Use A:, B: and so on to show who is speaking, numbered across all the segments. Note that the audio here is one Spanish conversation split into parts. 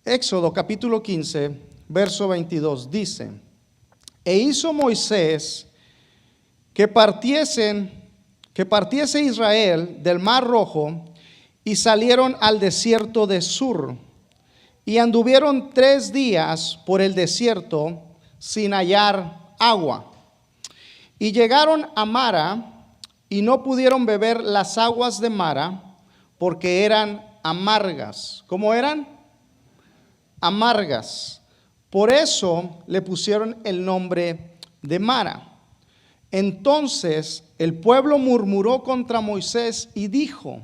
A: Éxodo capítulo 15, verso 22 dice: E hizo Moisés que partiese Israel del mar Rojo, y salieron al desierto de Sur, y anduvieron 3 días por el desierto sin hallar agua. Y llegaron a Mara, y no pudieron beber las aguas de Mara, porque eran amargas. ¿Cómo eran? Amargas. Por eso le pusieron el nombre de Mara. Entonces el pueblo murmuró contra Moisés y dijo: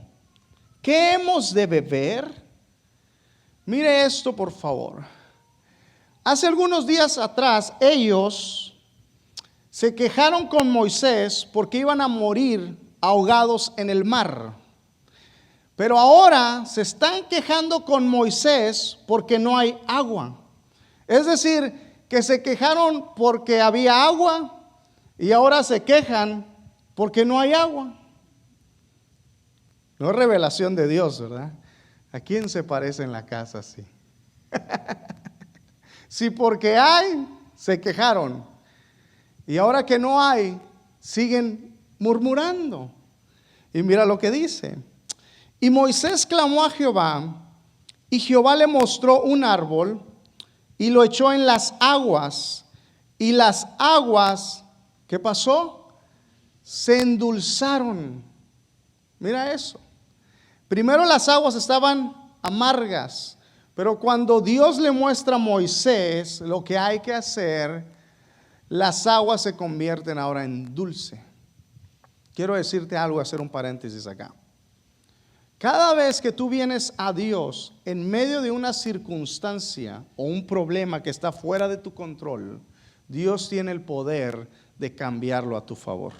A: ¿qué hemos de beber? Mire esto, por favor. Hace algunos días atrás ellos se quejaron con Moisés porque iban a morir ahogados en el mar. Pero ahora se están quejando con Moisés porque no hay agua. Es decir, que se quejaron porque había agua y ahora se quejan porque no hay agua. No es revelación de Dios, ¿verdad? ¿A quién se parece en la casa así? Si porque hay, se quejaron. Y ahora que no hay, siguen murmurando. Y mira lo que dice. Y Moisés clamó a Jehová, y Jehová le mostró un árbol, y lo echó en las aguas. Y las aguas, ¿qué pasó? Se endulzaron. Mira eso. Primero las aguas estaban amargas, pero cuando Dios le muestra a Moisés lo que hay que hacer, las aguas se convierten ahora en dulce. Quiero decirte algo, hacer un paréntesis acá. Cada vez que tú vienes a Dios en medio de una circunstancia o un problema que está fuera de tu control, Dios tiene el poder de cambiarlo a tu favor.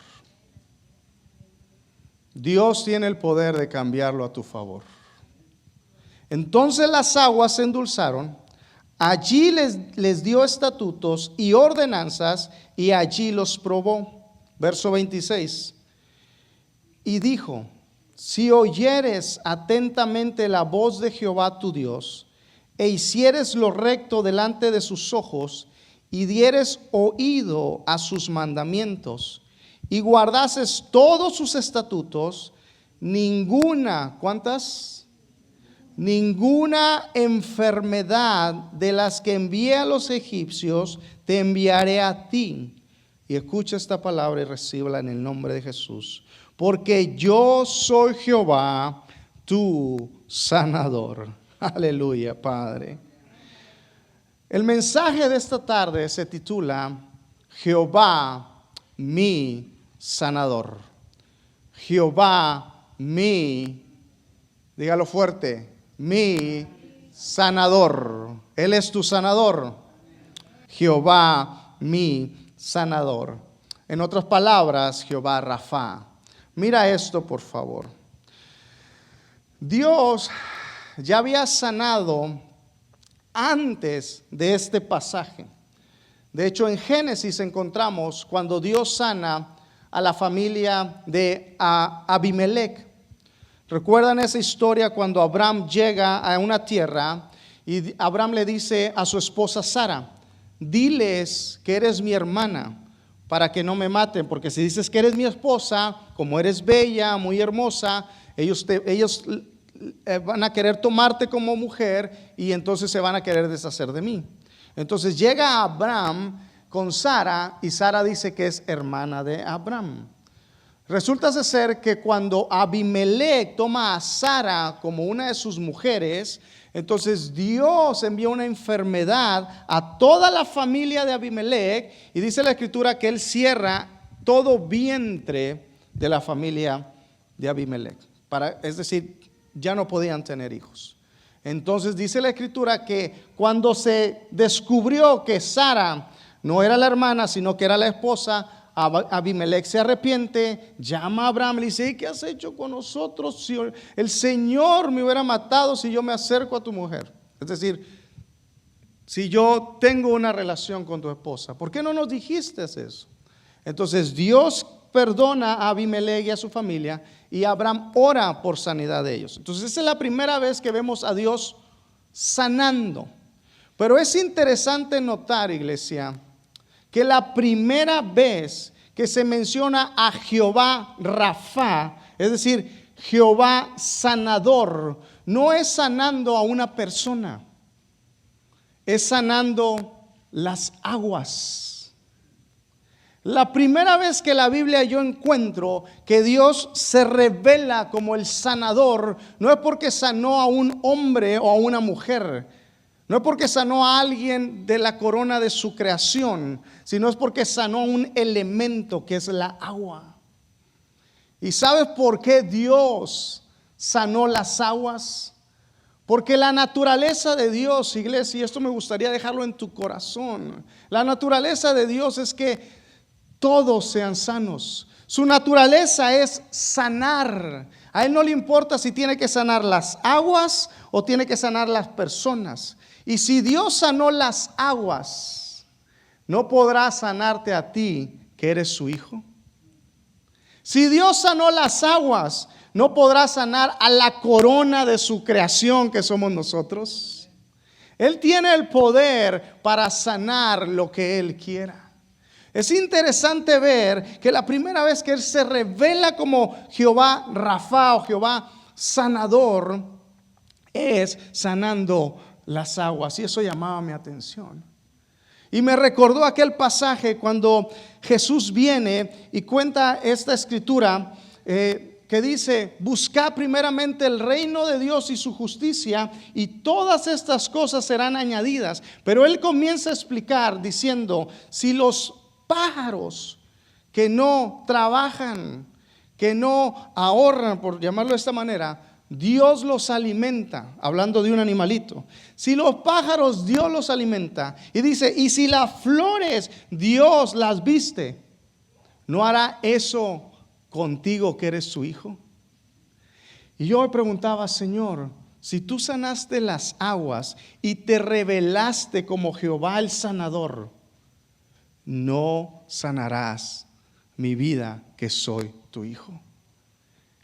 A: Dios tiene el poder de cambiarlo a tu favor. Entonces las aguas se endulzaron, allí les dio estatutos y ordenanzas, y allí los probó. Verso 26. Y dijo: si oyeres atentamente la voz de Jehová tu Dios, e hicieres lo recto delante de sus ojos, y dieres oído a sus mandamientos, y guardases todos sus estatutos, ninguna, ¿cuántas? Ninguna enfermedad de las que envié a los egipcios te enviaré a ti. Y escucha esta palabra y recíbela en el nombre de Jesús. Porque yo soy Jehová, tu sanador. Aleluya, Padre. El mensaje de esta tarde se titula: Jehová, mi sanador. Jehová, dígalo fuerte, mi sanador. Él es tu sanador. Jehová, mi sanador. En otras palabras, Jehová Rafa. Mira esto, por favor. Dios ya había sanado antes de este pasaje. De hecho, en Génesis encontramos cuando Dios sana a la familia de Abimelech. ¿Recuerdan esa historia cuando Abraham llega a una tierra y Abraham le dice a su esposa Sara: diles que eres mi hermana para que no me maten, porque si dices que eres mi esposa, como eres bella, muy hermosa, ellos van a querer tomarte como mujer y entonces se van a querer deshacer de mí. Entonces llega Abraham con Sara y Sara dice que es hermana de Abraham. Resulta ser que cuando Abimelech toma a Sara como una de sus mujeres, entonces Dios envía una enfermedad a toda la familia de Abimelech, y dice la escritura que él cierra todo vientre de la familia de Abimelech. Es decir, ya no podían tener hijos. Entonces dice la escritura que cuando se descubrió que Sara no era la hermana, sino que era la esposa, Abimelech se arrepiente, llama a Abraham y le dice: ¿qué has hecho con nosotros? Si el Señor me hubiera matado si yo me acerco a tu mujer. Es decir, si yo tengo una relación con tu esposa, ¿por qué no nos dijiste eso? Entonces Dios perdona a Abimelech y a su familia, y Abraham ora por sanidad de ellos. Entonces esa es la primera vez que vemos a Dios sanando. Pero es interesante notar, iglesia, que la primera vez que se menciona a Jehová Rafa, es decir, Jehová sanador, no es sanando a una persona, es sanando las aguas. La primera vez que la Biblia yo encuentro que Dios se revela como el sanador, no es porque sanó a un hombre o a una mujer, no es porque sanó a alguien de la corona de su creación, sino es porque sanó a un elemento que es la agua. ¿Y sabes por qué Dios sanó las aguas? Porque la naturaleza de Dios, iglesia, y esto me gustaría dejarlo en tu corazón, la naturaleza de Dios es que todos sean sanos. Su naturaleza es sanar. A Él no le importa si tiene que sanar las aguas o tiene que sanar las personas. Y si Dios sanó las aguas, ¿no podrá sanarte a ti que eres su hijo? Si Dios sanó las aguas, ¿no podrá sanar a la corona de su creación que somos nosotros? Él tiene el poder para sanar lo que Él quiera. Es interesante ver que la primera vez que Él se revela como Jehová Rafa o Jehová sanador es sanando las aguas, y eso llamaba mi atención. Y me recordó aquel pasaje cuando Jesús viene y cuenta esta escritura que dice: buscad primeramente el reino de Dios y su justicia, y todas estas cosas serán añadidas. Pero Él comienza a explicar diciendo: si los pájaros que no trabajan, que no ahorran, por llamarlo de esta manera, Dios los alimenta, hablando de un animalito. Si los pájaros Dios los alimenta, y dice: y si las flores Dios las viste, ¿no hará eso contigo que eres su hijo? Y yo me preguntaba: Señor, si tú sanaste las aguas y te revelaste como Jehová el sanador, ¿no sanarás mi vida que soy tu hijo?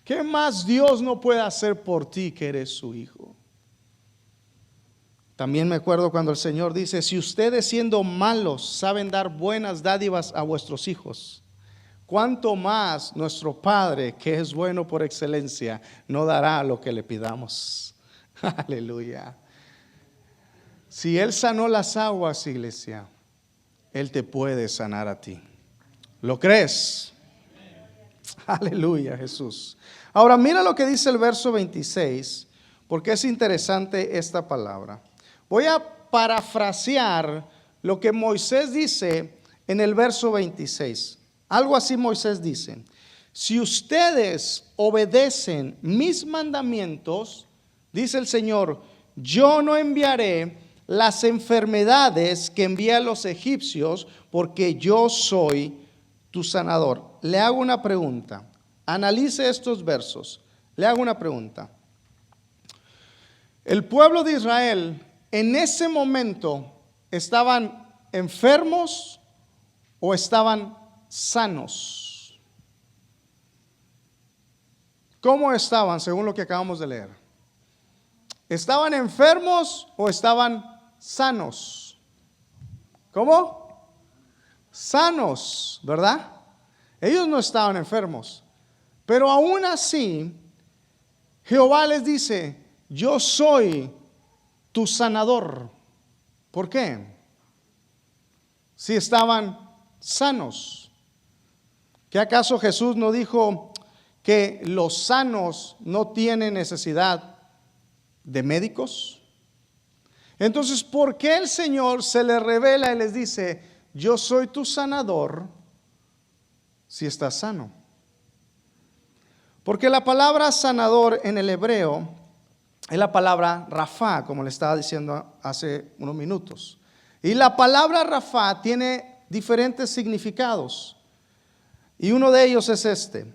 A: ¿Qué más Dios no puede hacer por ti que eres su hijo? También me acuerdo cuando el Señor dice: si ustedes siendo malos saben dar buenas dádivas a vuestros hijos, ¿cuánto más nuestro Padre, que es bueno por excelencia, no dará lo que le pidamos? Aleluya. Si Él sanó las aguas, iglesia, Él te puede sanar a ti. ¿Lo crees? Aleluya, Jesús. Ahora mira lo que dice el verso 26, porque es interesante esta palabra. Voy a parafrasear lo que Moisés dice en el verso 26. Algo así Moisés dice: si ustedes obedecen mis mandamientos, dice el Señor, yo no enviaré las enfermedades que envié a los egipcios, porque yo soy tu sanador. Le hago una pregunta. Analice estos versos. Le hago una pregunta. El pueblo de Israel en ese momento, ¿estaban enfermos o estaban sanos? ¿Cómo estaban según lo que acabamos de leer? ¿Estaban enfermos o estaban sanos? ¿Cómo? Sanos, ¿verdad? Ellos no estaban enfermos. Pero aún así, Jehová les dice: yo soy tu sanador. ¿Por qué? Si estaban sanos. ¿Qué acaso Jesús no dijo que los sanos no tienen necesidad de médicos? Entonces, ¿por qué el Señor se les revela y les dice: yo soy tu sanador, si estás sano? Porque la palabra sanador en el hebreo es la palabra Rafa, como le estaba diciendo hace unos minutos. Y la palabra Rafa tiene diferentes significados, y uno de ellos es este.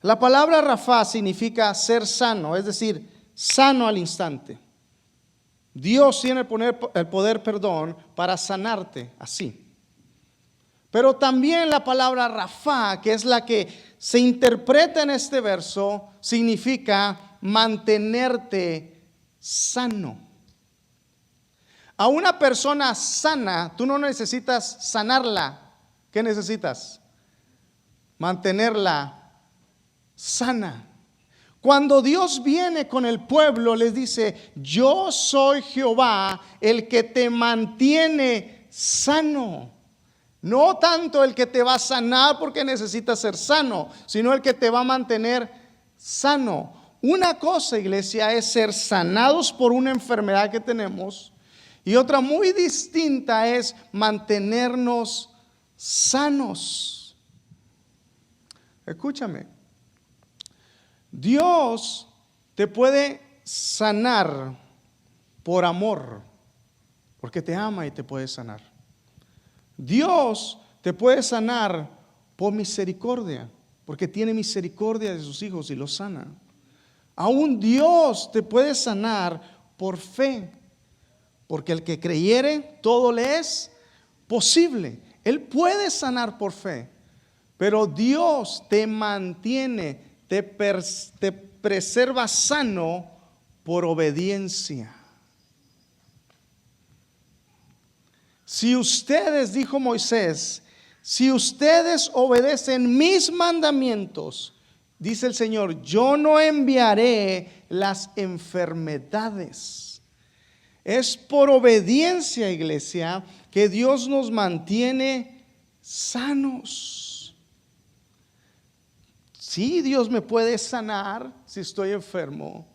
A: La palabra Rafa significa ser sano, es decir, sano al instante. Dios tiene el poder, para sanarte así. Pero también la palabra Rafa, que es la que se interpreta en este verso, significa mantenerte sano. A una persona sana, tú no necesitas sanarla. ¿Qué necesitas? Mantenerla sana. Cuando Dios viene con el pueblo, les dice: yo soy Jehová, el que te mantiene sano. No tanto el que te va a sanar porque necesitas ser sano, sino el que te va a mantener sano. Una cosa, iglesia, es ser sanados por una enfermedad que tenemos, y otra muy distinta es mantenernos sanos. Escúchame. Dios te puede sanar por amor, porque te ama y te puede sanar. Dios te puede sanar por misericordia, porque tiene misericordia de sus hijos y los sana. Aún Dios te puede sanar por fe, porque el que creyere, todo le es posible. Él puede sanar por fe, pero Dios te mantiene, te preserva sano por obediencia. Si ustedes, dijo Moisés, si ustedes obedecen mis mandamientos, dice el Señor, yo no enviaré las enfermedades. Es por obediencia, iglesia, que Dios nos mantiene sanos. Sí, Dios me puede sanar si estoy enfermo,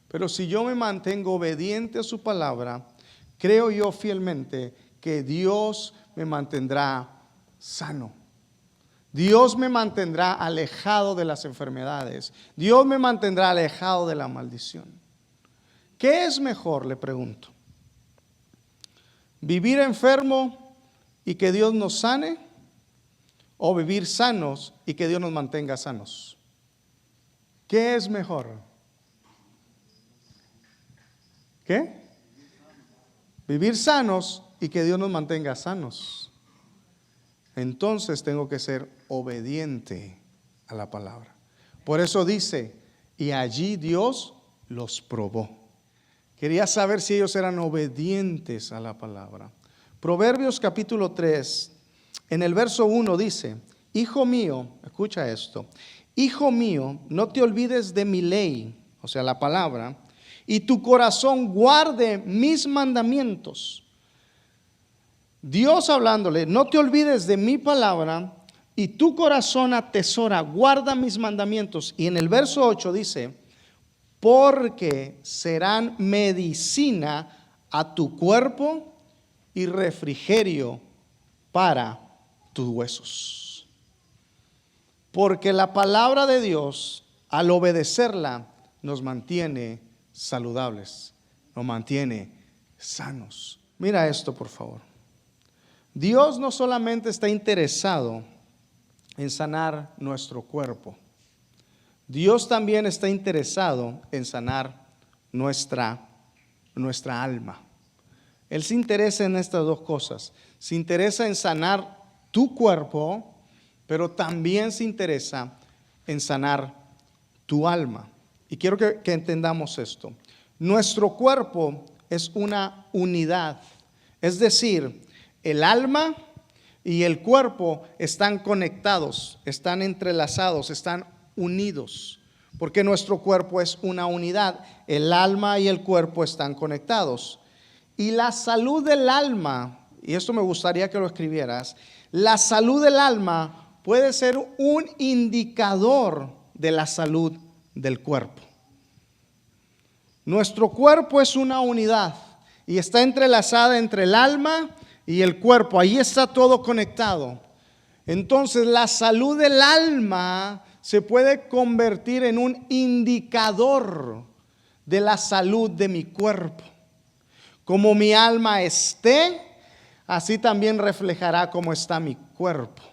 A: pero si yo me mantengo obediente a su palabra, creo yo fielmente que Dios me mantendrá sano. Dios me mantendrá alejado de las enfermedades. Dios me mantendrá alejado de la maldición. ¿Qué es mejor?, le pregunto. ¿Vivir enfermo y que Dios nos sane? ¿O vivir sanos y que Dios nos mantenga sanos? ¿Qué es mejor? ¿Qué? Vivir sanos y que Dios nos mantenga sanos. Entonces tengo que ser obediente a la palabra. Por eso dice, y allí Dios los probó. Quería saber si ellos eran obedientes a la palabra. Proverbios capítulo 3, en el verso 1 dice: hijo mío, escucha esto, hijo mío, no te olvides de mi ley, o sea, la palabra, y tu corazón guarde mis mandamientos. Dios hablándole: no te olvides de mi palabra y tu corazón atesora, guarda mis mandamientos. Y en el verso 8 dice: porque serán medicina a tu cuerpo y refrigerio para tus huesos. Porque la palabra de Dios, al obedecerla, nos mantiene saludables, nos mantiene sanos. Mira esto, por favor. Dios no solamente está interesado en sanar nuestro cuerpo, Dios también está interesado en sanar nuestra alma. Él se interesa en estas dos cosas. Se interesa en sanar tu cuerpo, pero también se interesa en sanar tu alma. Y quiero que entendamos esto. Nuestro cuerpo es una unidad, es decir, el alma y el cuerpo están conectados, están entrelazados, están unidos, porque nuestro cuerpo es una unidad. El alma y el cuerpo están conectados. Y la salud del alma, y esto me gustaría que lo escribieras, la salud del alma puede ser un indicador de la salud del cuerpo. Nuestro cuerpo es una unidad y está entrelazada entre el alma y el cuerpo. Ahí está todo conectado. Entonces la salud del alma se puede convertir en un indicador de la salud de mi cuerpo. Como mi alma esté, así también reflejará cómo está mi cuerpo.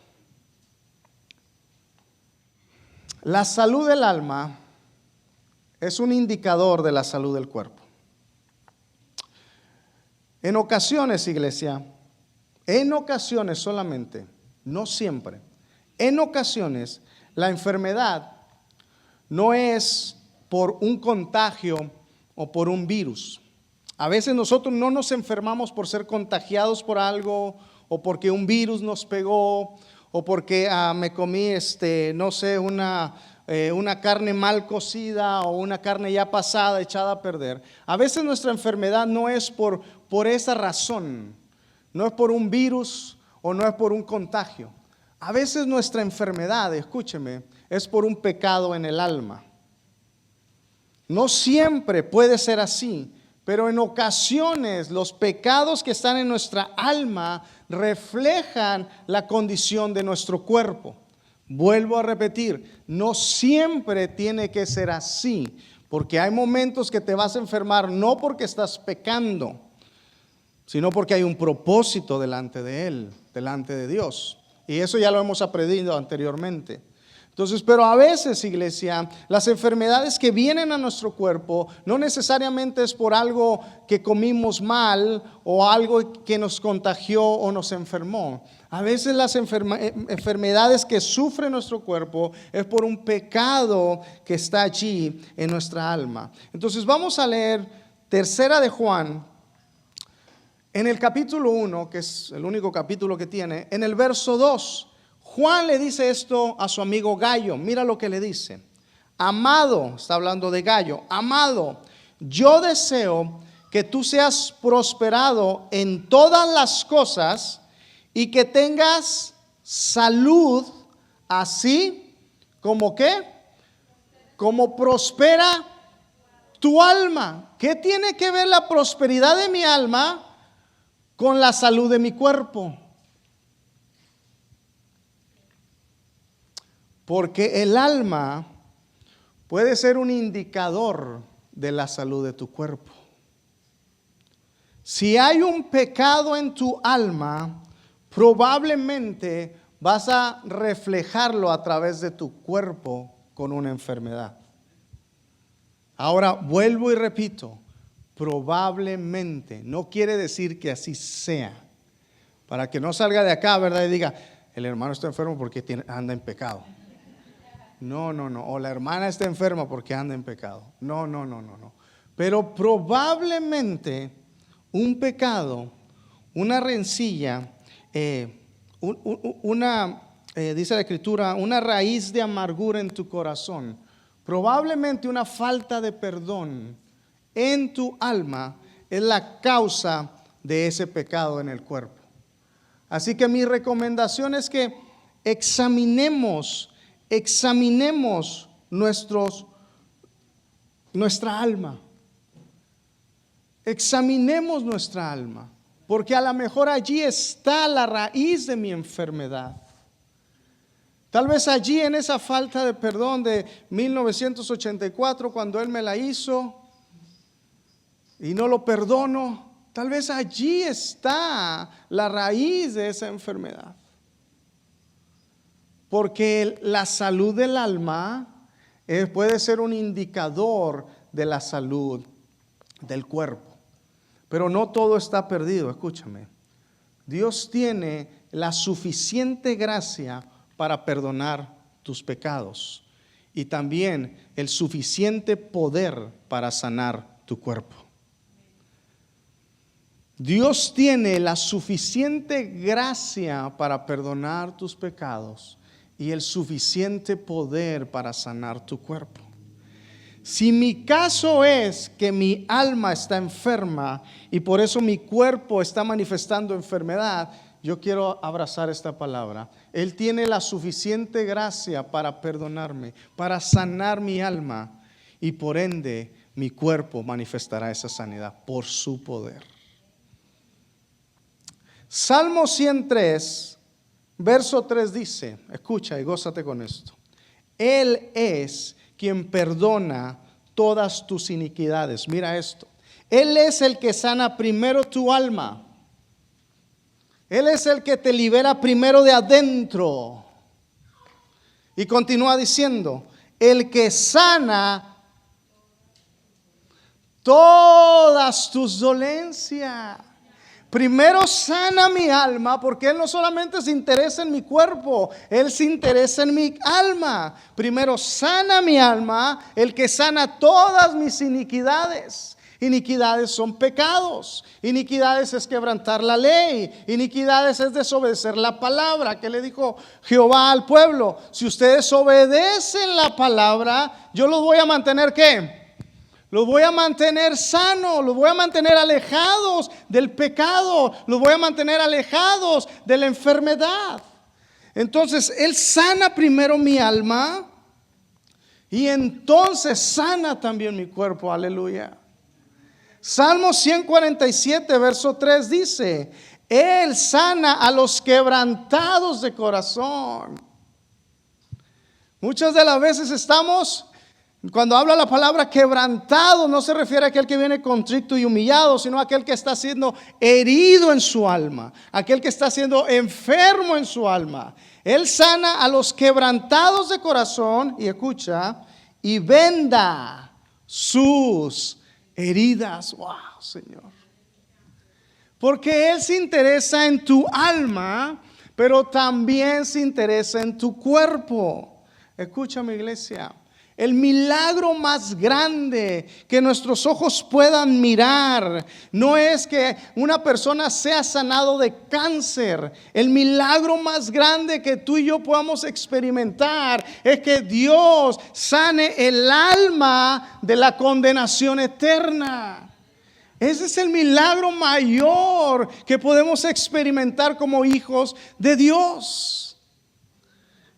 A: La salud del alma es un indicador de la salud del cuerpo. En ocasiones, iglesia, en ocasiones solamente, no siempre, en ocasiones la enfermedad no es por un contagio o por un virus. A veces nosotros no nos enfermamos por ser contagiados por algo, o porque un virus nos pegó, o porque me comí, no sé, una carne mal cocida o una carne ya pasada, echada a perder. A veces nuestra enfermedad no es por esa razón, no es por un virus o no es por un contagio. A veces nuestra enfermedad, escúcheme, es por un pecado en el alma. No siempre puede ser así, pero en ocasiones los pecados que están en nuestra alma reflejan la condición de nuestro cuerpo. Vuelvo a repetir, no siempre tiene que ser así, porque hay momentos que te vas a enfermar no porque estás pecando, sino porque hay un propósito delante de Él, delante de Dios. Y eso ya lo hemos aprendido anteriormente. Entonces, pero a veces, iglesia, las enfermedades que vienen a nuestro cuerpo no necesariamente es por algo que comimos mal o algo que nos contagió o nos enfermó. A veces las enfermedades que sufre nuestro cuerpo es por un pecado que está allí en nuestra alma. Entonces vamos a leer Tercera de Juan, en el capítulo 1, que es el único capítulo que tiene, en el verso 2. Juan le dice esto a su amigo Gallo. Mira lo que le dice. Amado, está hablando de Gallo. Amado, yo deseo que tú seas prosperado en todas las cosas y que tengas salud, así como ¿qué? Como prospera tu alma. ¿Qué tiene que ver la prosperidad de mi alma con la salud de mi cuerpo? Porque el alma puede ser un indicador de la salud de tu cuerpo. Si hay un pecado en tu alma, probablemente vas a reflejarlo a través de tu cuerpo con una enfermedad. Ahora vuelvo y repito, probablemente, no quiere decir que así sea. Para que no salga de acá, ¿verdad? Y diga, el hermano está enfermo porque anda en pecado. No. O la hermana está enferma porque anda en pecado. No. Pero probablemente un pecado, una rencilla, dice la Escritura, una raíz de amargura en tu corazón, probablemente una falta de perdón en tu alma es la causa de ese pecado en el cuerpo. Así que mi recomendación es que examinemos nuestra alma. Examinemos nuestra alma, porque a lo mejor allí está la raíz de mi enfermedad. Tal vez allí en esa falta de perdón de 1984, cuando Él me la hizo y no lo perdono, tal vez allí está la raíz de esa enfermedad. Porque la salud del alma puede ser un indicador de la salud del cuerpo. Pero no todo está perdido, escúchame. Dios tiene la suficiente gracia para perdonar tus pecados y también el suficiente poder para sanar tu cuerpo. Dios tiene la suficiente gracia para perdonar tus pecados y el suficiente poder para sanar tu cuerpo. Si mi caso es que mi alma está enferma y por eso mi cuerpo está manifestando enfermedad, yo quiero abrazar esta palabra. Él tiene la suficiente gracia para perdonarme, para sanar mi alma y por ende mi cuerpo manifestará esa sanidad por su poder. Salmo 103, verso 3 dice, escucha y gózate con esto. Él es quien perdona todas tus iniquidades. Mira esto. Él es el que sana primero tu alma. Él es el que te libera primero de adentro. Y continúa diciendo, el que sana todas tus dolencias. Primero sana mi alma, porque Él no solamente se interesa en mi cuerpo, Él se interesa en mi alma. Primero sana mi alma, el que sana todas mis iniquidades. Iniquidades son pecados. Iniquidades es quebrantar la ley. Iniquidades es desobedecer la palabra. ¿Qué le dijo Jehová al pueblo? Si ustedes obedecen la palabra, yo los voy a mantener, ¿qué? Los voy a mantener sanos, los voy a mantener alejados del pecado, los voy a mantener alejados de la enfermedad. Entonces, Él sana primero mi alma y entonces sana también mi cuerpo. Aleluya. Salmo 147, verso 3 dice: Él sana a los quebrantados de corazón. Muchas de las veces estamos, cuando habla la palabra quebrantado, no se refiere a aquel que viene contrito y humillado, sino a aquel que está siendo herido en su alma, aquel que está siendo enfermo en su alma. Él sana a los quebrantados de corazón, y escucha, y venda sus heridas. Wow, Señor. Porque Él se interesa en tu alma, pero también se interesa en tu cuerpo. Escúchame, iglesia. El milagro más grande que nuestros ojos puedan mirar no es que una persona sea sanado de cáncer. El milagro más grande que tú y yo podamos experimentar es que Dios sane el alma de la condenación eterna. Ese es el milagro mayor que podemos experimentar como hijos de Dios.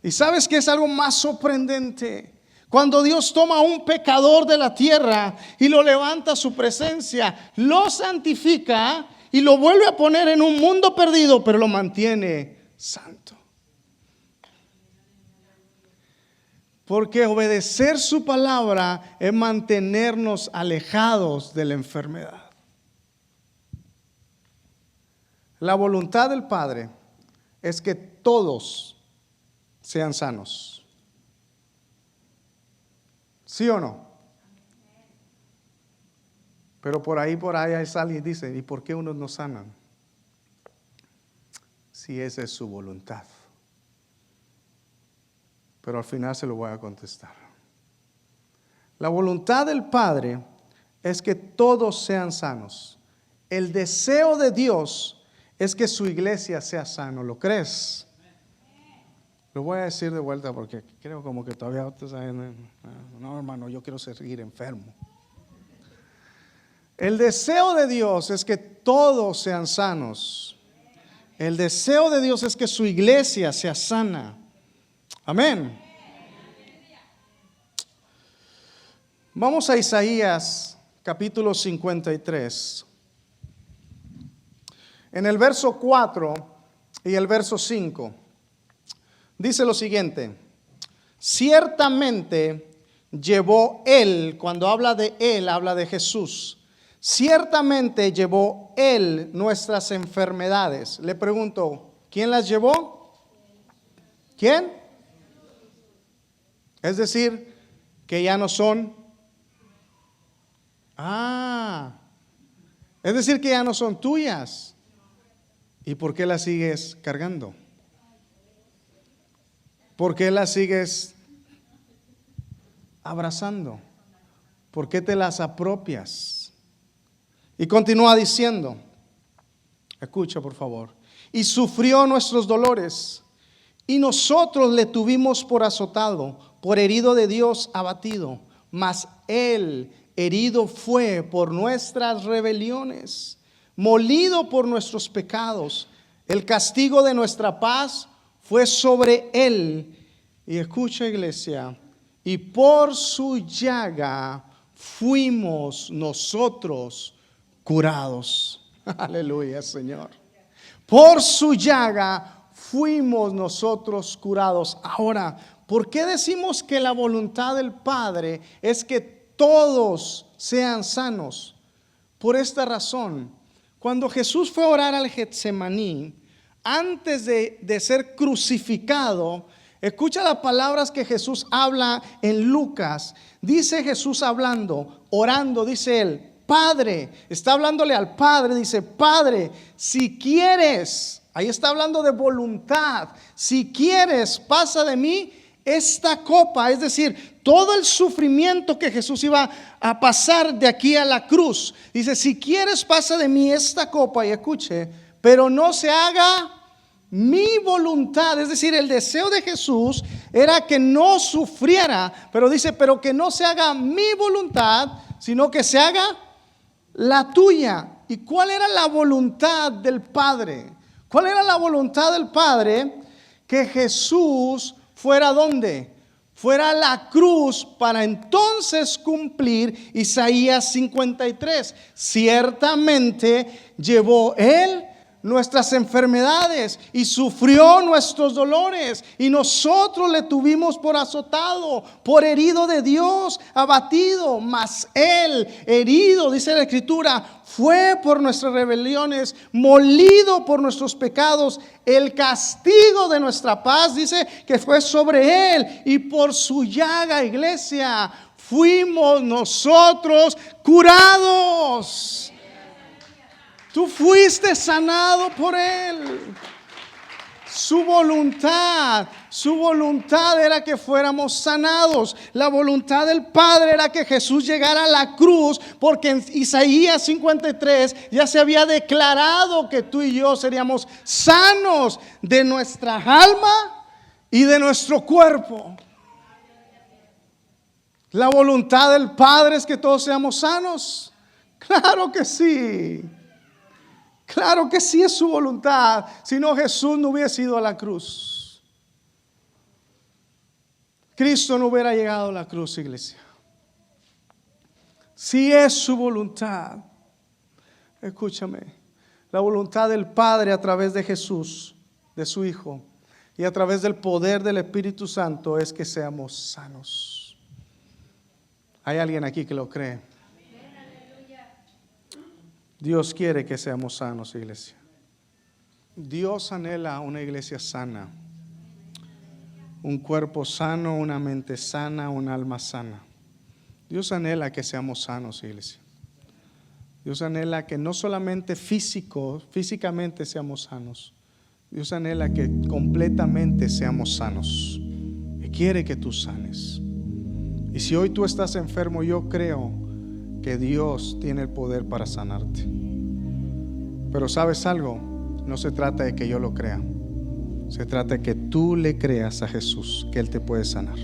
A: ¿Y sabes qué es algo más sorprendente? Cuando Dios toma a un pecador de la tierra y lo levanta a su presencia, lo santifica y lo vuelve a poner en un mundo perdido, pero lo mantiene santo. Porque obedecer su palabra es mantenernos alejados de la enfermedad. La voluntad del Padre es que todos sean sanos. ¿Sí o no? Pero por ahí hay alguien y dice: ¿y por qué unos no sanan? Si esa es su voluntad. Pero al final se lo voy a contestar. La voluntad del Padre es que todos sean sanos. El deseo de Dios es que su iglesia sea sano. ¿Lo crees? Lo voy a decir de vuelta porque creo como que todavía ustedes saben, no, hermano, yo quiero seguir enfermo. El deseo de Dios es que todos sean sanos. El deseo de Dios es que su iglesia sea sana. Amén. Vamos a Isaías capítulo 53. En el verso 4 y el verso 5. Dice lo siguiente: ciertamente llevó Él, cuando habla de Él, habla de Jesús. Ciertamente llevó Él nuestras enfermedades. Le pregunto, ¿quién las llevó? ¿Quién? Es decir, que ya no son. Es decir, que ya no son tuyas. ¿Y por qué las sigues cargando? ¿Por qué las sigues abrazando? ¿Por qué te las apropias? Y continúa diciendo, escucha por favor: y sufrió nuestros dolores, y nosotros le tuvimos por azotado, por herido de Dios, abatido. Mas Él herido fue por nuestras rebeliones, molido por nuestros pecados. El castigo de nuestra paz fue sobre Él. Y escucha, iglesia, y por su llaga fuimos nosotros curados. Aleluya, Señor. Por su llaga fuimos nosotros curados. Ahora, ¿por qué decimos que la voluntad del Padre es que todos sean sanos? Por esta razón: cuando Jesús fue a orar al Getsemaní, antes de ser crucificado, escucha las palabras que Jesús habla en Lucas. Dice Jesús hablando, orando, dice Él: Padre, está hablándole al Padre, dice: Padre, si quieres, ahí está hablando de voluntad, si quieres, pasa de mí esta copa, es decir, todo el sufrimiento que Jesús iba a pasar de aquí a la cruz. Dice, si quieres pasa de mí esta copa, y escuche, pero no se haga mi voluntad. Es decir, el deseo de Jesús era que no sufriera, pero dice, pero que no se haga mi voluntad, sino que se haga la tuya. ¿Y cuál era la voluntad del Padre? ¿Cuál era la voluntad del Padre? Que Jesús fuera ¿dónde? Fuera a la cruz para entonces cumplir Isaías 53. Ciertamente llevó Él nuestras enfermedades y sufrió nuestros dolores, y nosotros le tuvimos por azotado, por herido de Dios, abatido. Mas Él, herido, dice la Escritura, fue por nuestras rebeliones, molido por nuestros pecados. El castigo de nuestra paz, dice, que fue sobre Él, y por su llaga, iglesia, fuimos nosotros curados. Tú fuiste sanado por Él. Su voluntad era que fuéramos sanados. La voluntad del Padre era que Jesús llegara a la cruz, porque en Isaías 53 ya se había declarado que tú y yo seríamos sanos de nuestra alma y de nuestro cuerpo. La voluntad del Padre es que todos seamos sanos. Claro que sí. Claro que sí es su voluntad. Si no, Jesús no hubiese ido a la cruz. Cristo no hubiera llegado a la cruz, iglesia. Si es su voluntad, escúchame, la voluntad del Padre a través de Jesús, de su Hijo, y a través del poder del Espíritu Santo es que seamos sanos. ¿Hay alguien aquí que lo cree? Dios quiere que seamos sanos, iglesia. Dios anhela una iglesia sana, un cuerpo sano, una mente sana, un alma sana. Dios anhela que seamos sanos, iglesia. Dios anhela que no solamente físicamente seamos sanos. Dios anhela que completamente seamos sanos. Y quiere que tú sanes. Y si hoy tú estás enfermo, yo creo que Dios tiene el poder para sanarte. Pero ¿sabes algo? No se trata de que yo lo crea. Se trata de que tú le creas a Jesús, que Él te puede sanar.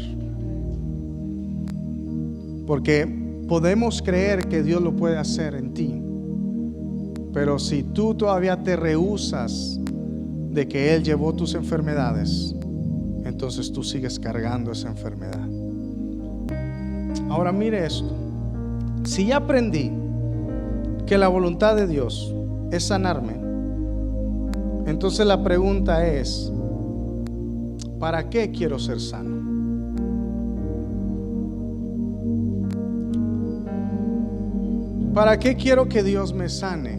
A: Porque podemos creer que Dios lo puede hacer en ti, pero si tú todavía te rehusas de que Él llevó tus enfermedades, entonces tú sigues cargando esa enfermedad. Ahora mire esto. Si ya aprendí que la voluntad de Dios es sanarme, entonces la pregunta es, ¿para qué quiero ser sano? ¿Para qué quiero que Dios me sane?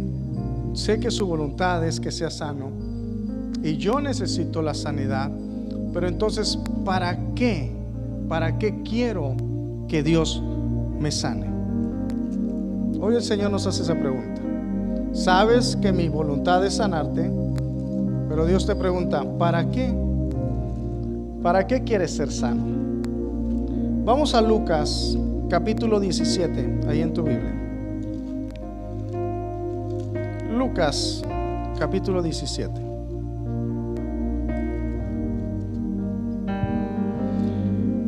A: Sé que su voluntad es que sea sano y yo necesito la sanidad, pero entonces, ¿para qué? ¿Para qué quiero que Dios me sane? Hoy el Señor nos hace esa pregunta. Sabes que mi voluntad es sanarte, pero Dios te pregunta, ¿para qué? ¿Para qué quieres ser sano? Vamos a Lucas capítulo 17, ahí en tu Biblia. Lucas capítulo 17.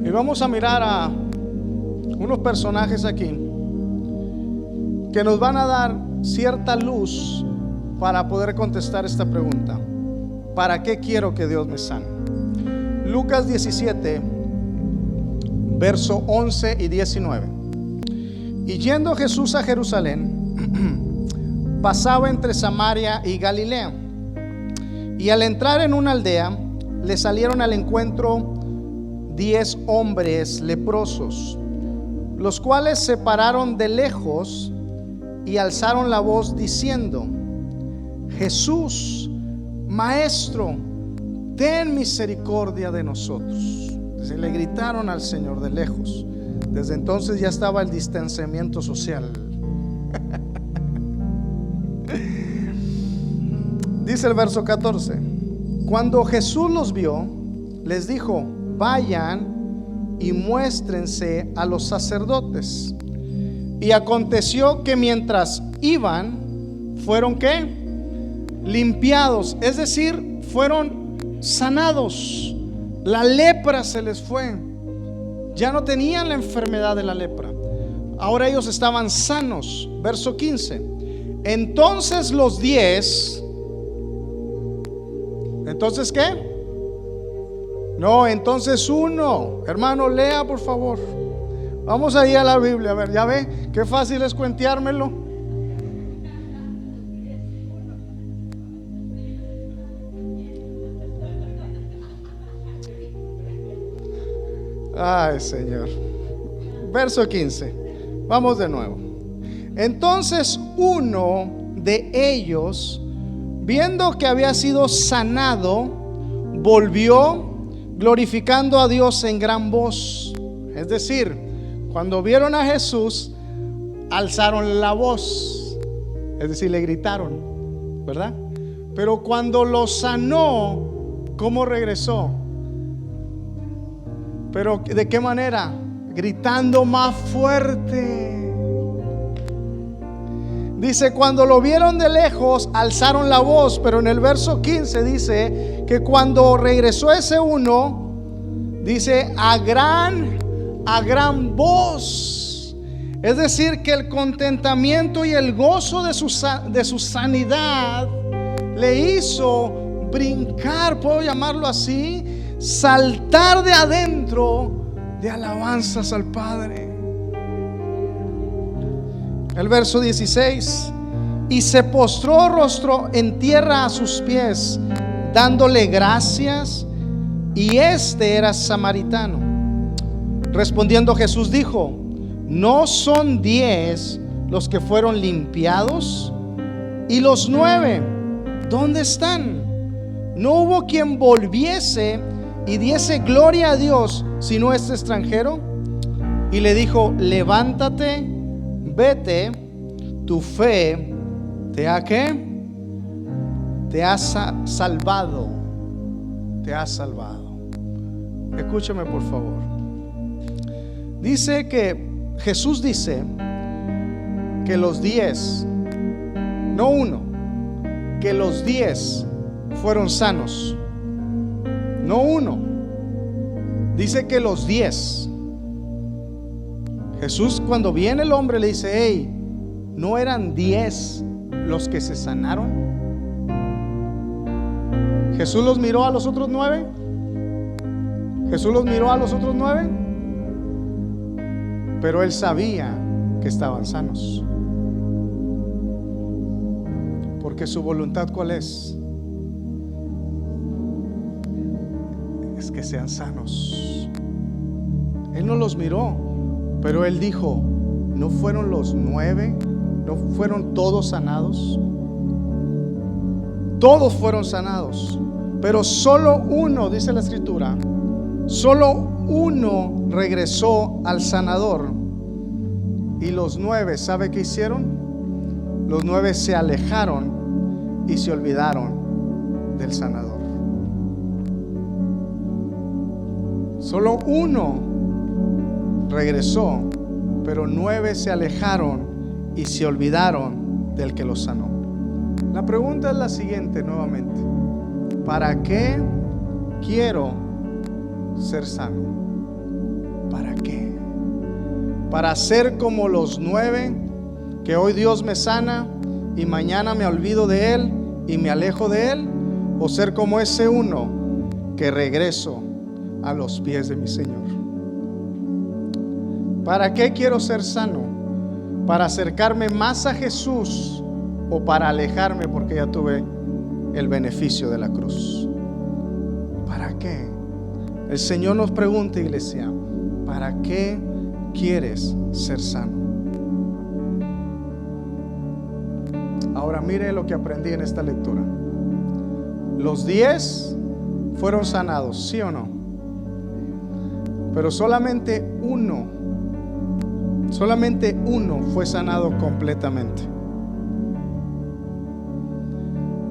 A: Y vamos a mirar a unos personajes aquí que nos van a dar cierta luz para poder contestar esta pregunta. ¿Para qué quiero que Dios me sane? Lucas 17, verso 11 y 19. Y yendo Jesús a Jerusalén, pasaba entre Samaria y Galilea. Y al entrar en una aldea, le salieron al encuentro 10 hombres leprosos, los cuales se pararon de lejos y alzaron la voz diciendo: Jesús, Maestro, ten misericordia de nosotros. Se le gritaron al Señor de lejos. Desde entonces ya estaba el distanciamiento social. Dice el verso 14: Cuando Jesús los vio, les dijo: vayan y muéstrense a los sacerdotes. Y aconteció que mientras iban, fueron ¿qué? Limpiados, es decir, fueron sanados. La lepra se les fue. Ya no tenían la enfermedad de la lepra. Ahora ellos estaban sanos. Verso 15. Entonces los 10. ¿Entonces qué? No, entonces uno. Hermano, lea por favor. Vamos ahí a la Biblia. A ver, ya ve, qué fácil es cuenteármelo. Ay, Señor. Verso 15. Vamos de nuevo. Entonces uno de ellos, viendo que había sido sanado, volvió glorificando a Dios en gran voz. Es decir, cuando vieron a Jesús, alzaron la voz, es decir, le gritaron, ¿verdad? Pero cuando lo sanó, ¿cómo regresó? Pero ¿de qué manera? Gritando más fuerte. Dice, cuando lo vieron de lejos, alzaron la voz. Pero en el verso 15 dice que cuando regresó ese uno, dice a gran voz. Es decir, que el contentamiento y el gozo de su sanidad le hizo brincar, puedo llamarlo así, saltar de adentro de alabanzas al Padre. El verso 16. Y se postró rostro en tierra a sus pies, dándole gracias. Y este era samaritano. Respondiendo Jesús dijo: ¿no son 10 los que fueron limpiados? ¿Y los 9 dónde están? ¿No hubo quien volviese y diese gloria a Dios sino este extranjero? Y le dijo: levántate, vete, tu fe te ha ¿qué? Te ha salvado. Te ha salvado. Escúchame por favor. Dice que Jesús dice que los 10, no uno, que los 10 fueron sanos. No uno. Dice que los 10. Jesús, cuando viene el hombre, le dice: hey, ¿no eran 10 los que se sanaron? Jesús los miró a los otros 9. Jesús los miró a los otros 9. Pero él sabía que estaban sanos. Porque su voluntad, ¿cuál es? Es que sean sanos. Él no los miró, pero él dijo: ¿no fueron los 9? ¿No fueron todos sanados? Todos fueron sanados, pero solo uno, dice la escritura, solo uno regresó al sanador. Y los 9, ¿sabe qué hicieron? Los 9 se alejaron y se olvidaron del sanador. Solo uno regresó, pero 9 se alejaron y se olvidaron del que los sanó. La pregunta es la siguiente nuevamente: ¿para qué quiero ser sano? ¿Para qué? ¿Para ser como los 9 que hoy Dios me sana y mañana me olvido de Él y me alejo de Él? ¿O ser como ese uno que regreso a los pies de mi Señor? ¿Para qué quiero ser sano? ¿Para acercarme más a Jesús o para alejarme porque ya tuve el beneficio de la cruz? ¿Para qué? El Señor nos pregunta, iglesia: ¿para qué quieres ser sano? Ahora mire lo que aprendí en esta lectura. Los 10 fueron sanados, ¿sí o no? Pero solamente uno fue sanado completamente.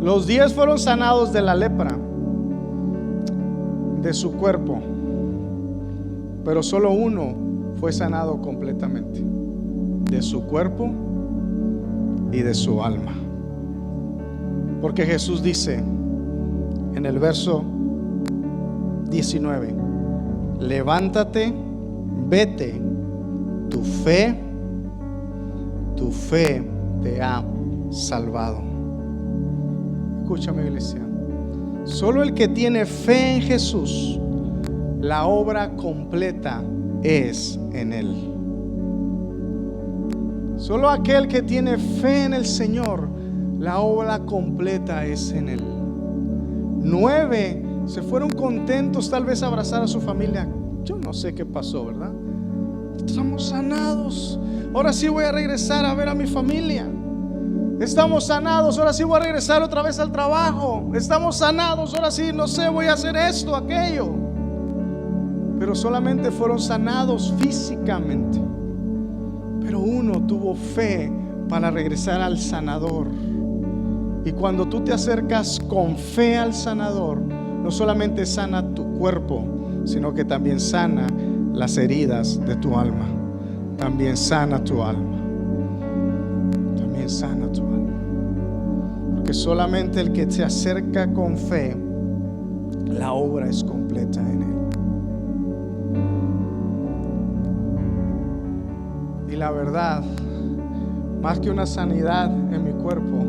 A: Los 10 fueron sanados de la lepra de su cuerpo, pero solo uno fue sanado completamente, de su cuerpo y de su alma. Porque Jesús dice en el verso 19: levántate, vete, tu fe te ha salvado. Escúchame, iglesia, solo el que tiene fe en Jesús, la obra completa es en Él. Solo aquel que tiene fe en el Señor, la obra completa es en Él. 9 se fueron contentos tal vez a abrazar a su familia. Yo no sé qué pasó, ¿verdad? Estamos sanados, ahora sí voy a regresar a ver a mi familia. Estamos sanados, ahora sí voy a regresar otra vez al trabajo. Estamos sanados, ahora sí, no sé, voy a hacer esto, aquello. Pero solamente fueron sanados físicamente. Pero uno tuvo fe para regresar al sanador. Y cuando tú te acercas con fe al sanador, no solamente sana tu cuerpo, sino que también sana las heridas de tu alma. También sana tu alma. También sana tu alma. Porque solamente el que se acerca con fe, la obra es completa en él. Y la verdad, más que una sanidad en mi cuerpo,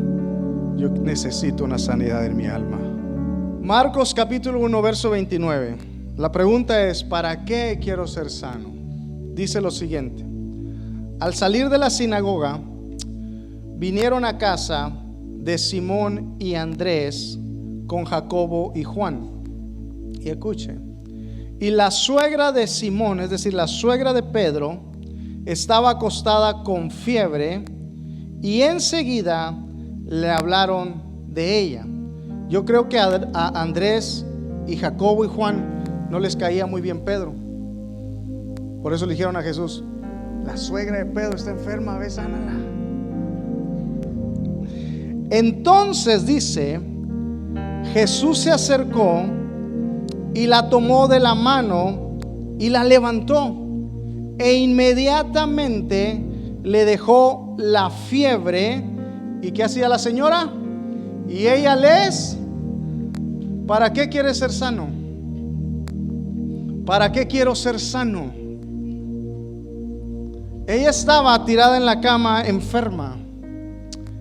A: yo necesito una sanidad en mi alma. Marcos capítulo 1 verso 29. La pregunta es: ¿para qué quiero ser sano? Dice lo siguiente: al salir de la sinagoga, vinieron a casa de Simón y Andrés con Jacobo y Juan. Y escuchen, y la suegra de Simón, es decir, la suegra de Pedro, estaba acostada con fiebre, y enseguida le hablaron de ella. Yo creo que a Andrés y Jacobo y Juan no les caía muy bien Pedro. Por eso le dijeron a Jesús: la suegra de Pedro está enferma, ve, sánala. Entonces dice, Jesús se acercó y la tomó de la mano y la levantó, e inmediatamente le dejó la fiebre. ¿Y qué hacía la señora? Y ella ¿para qué quiere ser sano? ¿Para qué quiero ser sano? Ella estaba tirada en la cama, enferma.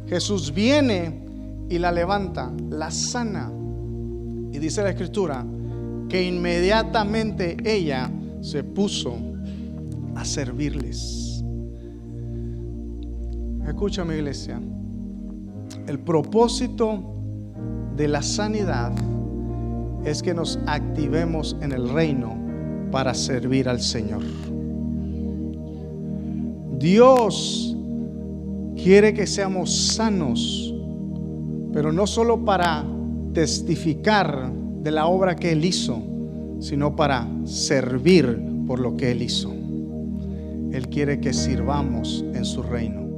A: Jesús viene y la levanta, la sana. Y dice la escritura que inmediatamente ella se puso a servirles. Escúchame, iglesia, el propósito de la sanidad es que nos activemos en el reino para servir al Señor. Dios quiere que seamos sanos, pero no solo para testificar de la obra que Él hizo, sino para servir por lo que Él hizo. Él quiere que sirvamos en su reino.